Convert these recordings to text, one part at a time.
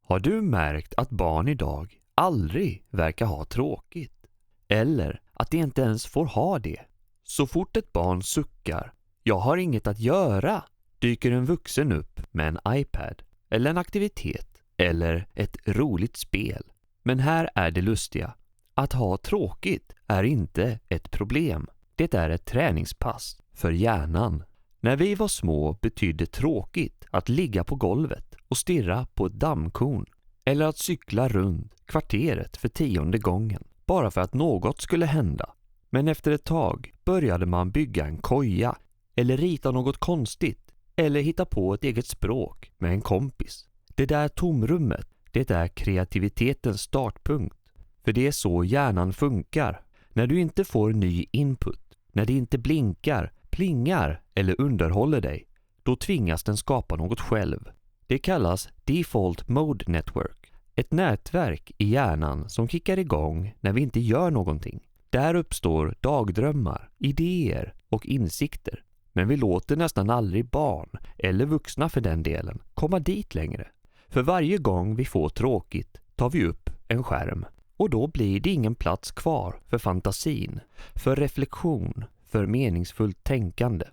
Har du märkt att barn idag aldrig verkar ha tråkigt? Eller att de inte ens får ha det? Så fort ett barn suckar, jag har inget att göra, dyker en vuxen upp med en iPad eller en aktivitet eller ett roligt spel. Men här är det lustiga. Att ha tråkigt är inte ett problem. Det är ett träningspass för hjärnan. När vi var små betydde tråkigt att ligga på golvet och stirra på ett dammkorn eller att cykla runt kvarteret för 10:e gången bara för att något skulle hända. Men efter ett tag började man bygga en koja eller rita något konstigt eller hitta på ett eget språk med en kompis. Det där tomrummet, det är kreativitetens startpunkt. För det är så hjärnan funkar. När du inte får ny input, när det inte blinkar, plingar eller underhåller dig, då tvingas den skapa något själv. Det kallas Default Mode Network. Ett nätverk i hjärnan som kickar igång när vi inte gör någonting. Där uppstår dagdrömmar, idéer och insikter. Men vi låter nästan aldrig barn, eller vuxna för den delen, komma dit längre. För varje gång vi får tråkigt tar vi upp en skärm. Och då blir det ingen plats kvar för fantasin, för reflektion, för meningsfullt tänkande.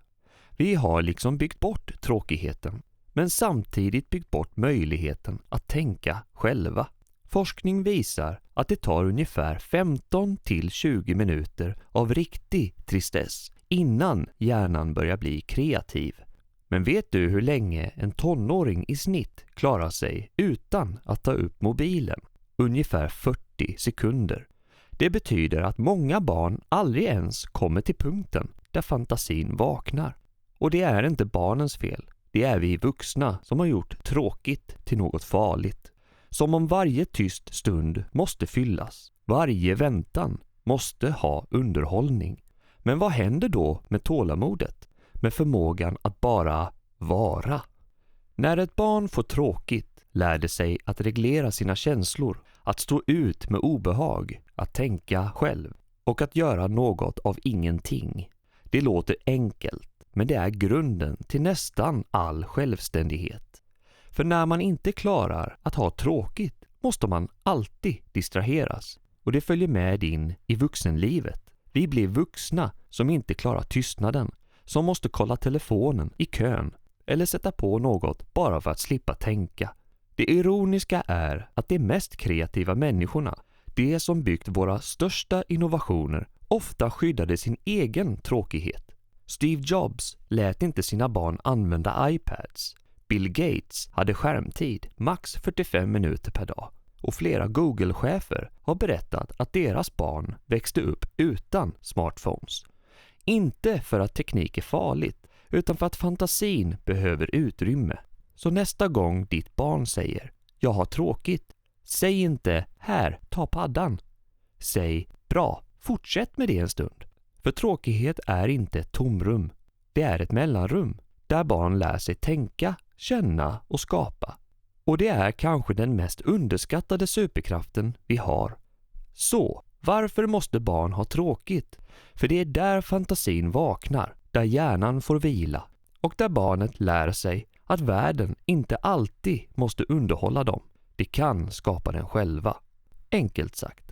Vi har liksom byggt bort tråkigheten, men samtidigt byggt bort möjligheten att tänka själva. Forskning visar att det tar ungefär 15 till 20 minuter av riktig tristess innan hjärnan börjar bli kreativ. Men vet du hur länge en tonåring i snitt klarar sig utan att ta upp mobilen? Ungefär 40 sekunder. Det betyder att många barn aldrig ens kommer till punkten där fantasin vaknar. Och det är inte barnens fel. Det är vi vuxna som har gjort tråkigt till något farligt. Som om varje tyst stund måste fyllas. Varje väntan måste ha underhållning. Men vad händer då med tålamodet? Med förmågan att bara vara? När ett barn får tråkigt lär det sig att reglera sina känslor, att stå ut med obehag, att tänka själv och att göra något av ingenting. Det låter enkelt, men det är grunden till nästan all självständighet. För när man inte klarar att ha tråkigt måste man alltid distraheras. Och det följer med in i vuxenlivet. Vi blir vuxna som inte klarar tystnaden, som måste kolla telefonen i kön eller sätta på något bara för att slippa tänka. Det ironiska är att de mest kreativa människorna, de som byggt våra största innovationer, ofta skyddade sin egen tråkighet. Steve Jobs lät inte sina barn använda iPads. Bill Gates hade skärmtid max 45 minuter per dag. Och flera Google-chefer har berättat att deras barn växte upp utan smartphones. Inte för att teknik är farligt, utan för att fantasin behöver utrymme. Så nästa gång ditt barn säger "jag har tråkigt", säg inte "här, ta paddan". Säg "bra, fortsätt med det en stund". För tråkighet är inte ett tomrum. Det är ett mellanrum där barn lär sig tänka, känna och skapa. Och det är kanske den mest underskattade superkraften vi har. Så, varför måste barn ha tråkigt? För det är där fantasin vaknar, där hjärnan får vila och där barnet lär sig att världen inte alltid måste underhålla dem. Det kan skapa den själva. Enkelt sagt.